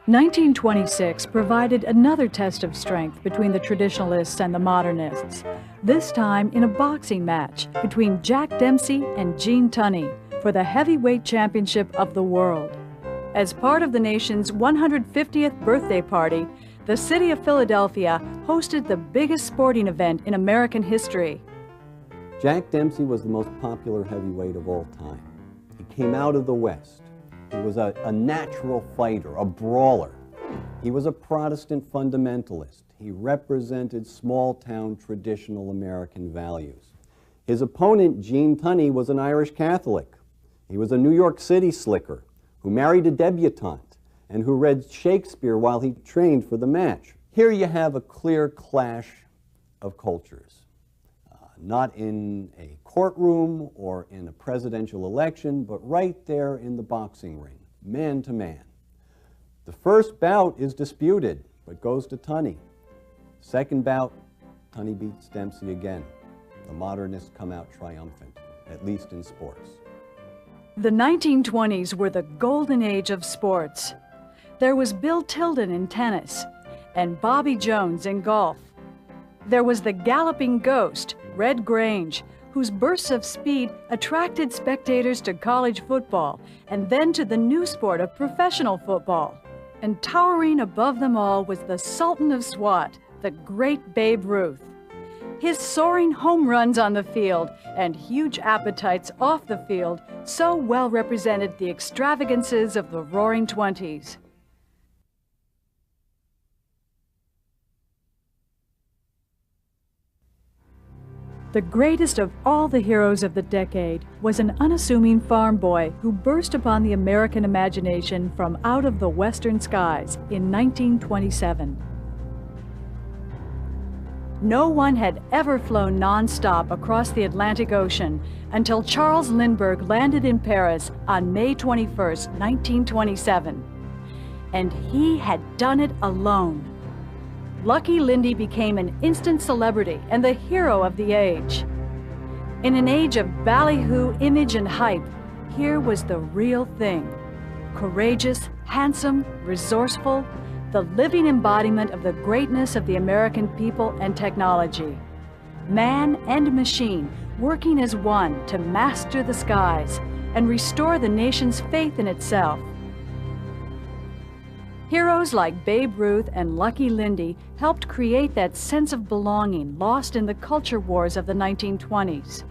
1926 provided another test of strength between the traditionalists and the modernists, this time in a boxing match between Jack Dempsey and Gene Tunney for the heavyweight championship of the world. As part of the nation's 150th birthday party, the city of Philadelphia hosted the biggest sporting event in American history. Jack Dempsey was the most popular heavyweight of all time. He came out of the West. He was a natural fighter, a brawler. He was a Protestant fundamentalist. He represented small-town traditional American values. His opponent, Gene Tunney, was an Irish Catholic. He was a New York City slicker who married a debutante and who read Shakespeare while he trained for the match. Here you have a clear clash of cultures. Not in a courtroom or in a presidential election, but right there in the boxing ring, man to man. The first bout is disputed, but goes to Tunney. Second bout, Tunney beats Dempsey again. The modernists come out triumphant, at least in sports. The 1920s were the golden age of sports. There was Bill Tilden in tennis and Bobby Jones in golf. There was the galloping ghost, Red Grange, whose bursts of speed attracted spectators to college football and then to the new sport of professional football. And towering above them all was the Sultan of SWAT, the great Babe Ruth. His soaring home runs on the field and huge appetites off the field so well represented the extravagances of the Roaring Twenties. The greatest of all the heroes of the decade was an unassuming farm boy who burst upon the American imagination from out of the western skies in 1927. No one had ever flown non-stop across the Atlantic Ocean until Charles Lindbergh landed in Paris on May 21, 1927. And he had done it alone. Lucky Lindy became an instant celebrity and the hero of the age. In an age of ballyhoo image and hype, here was the real thing. Courageous, handsome, resourceful, the living embodiment of the greatness of the American people and technology. Man and machine working as one to master the skies and restore the nation's faith in itself. Heroes like Babe Ruth and Lucky Lindy helped create that sense of belonging lost in the culture wars of the 1920s.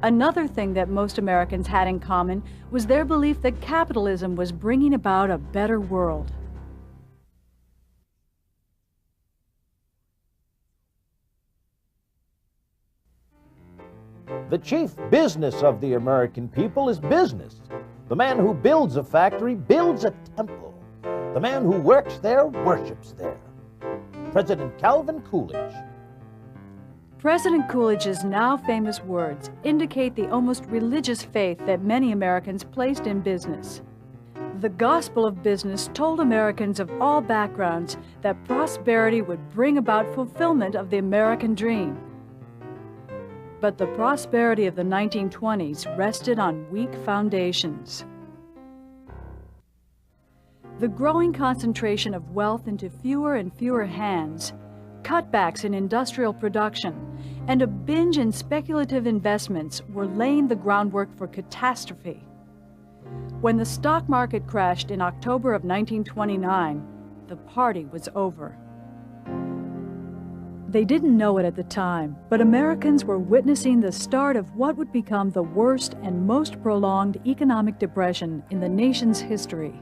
Another thing that most Americans had in common was their belief that capitalism was bringing about a better world. The chief business of the American people is business. The man who builds a factory builds a temple. The man who works there worships there. President Calvin Coolidge. President Coolidge's now famous words indicate the almost religious faith that many Americans placed in business. The gospel of business told Americans of all backgrounds that prosperity would bring about fulfillment of the American dream. But the prosperity of the 1920s rested on weak foundations. The growing concentration of wealth into fewer and fewer hands, cutbacks in industrial production, and a binge in speculative investments were laying the groundwork for catastrophe. When the stock market crashed in October of 1929, the party was over. They didn't know it at the time, but Americans were witnessing the start of what would become the worst and most prolonged economic depression in the nation's history.